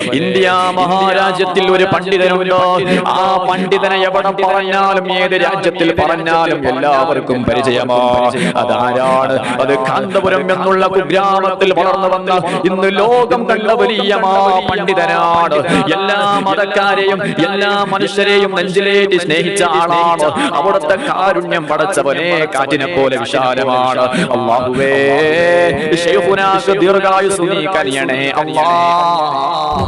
India മഹാരാജ്യത്തിൽ ഒരു പണ്ഡിതനുണ്ടോ? ആ പണ്ഡിതനെ എവിടെ പറഞ്ഞാലും ഏത് രാജ്യത്തിൽ പറഞ്ഞാലും എല്ലാവർക്കും പരിചയമാ. അതാരാണ്? അത് കാന്തപുരം എന്നുള്ള കുഗ്രാമത്തിൽ വളർന്നു വന്ന ഇന്ന് ലോകം കണ്ട വലിയ പണ്ഡിതനാണ്. എല്ലാ മതക്കാരെയും എല്ലാ മനുഷ്യരെയും നെഞ്ചിലേറ്റി സ്നേഹിച്ച ആളാണ്. അവിടുത്തെ കാരുണ്യം പടച്ചവനെ കാറ്റിനെ പോലെ വിശാലമാണ്. അല്ലാഹുവേ, ശൈഖുനാ ദീർഘായുസ്സു നീ കനിയണേ അല്ലാഹ്.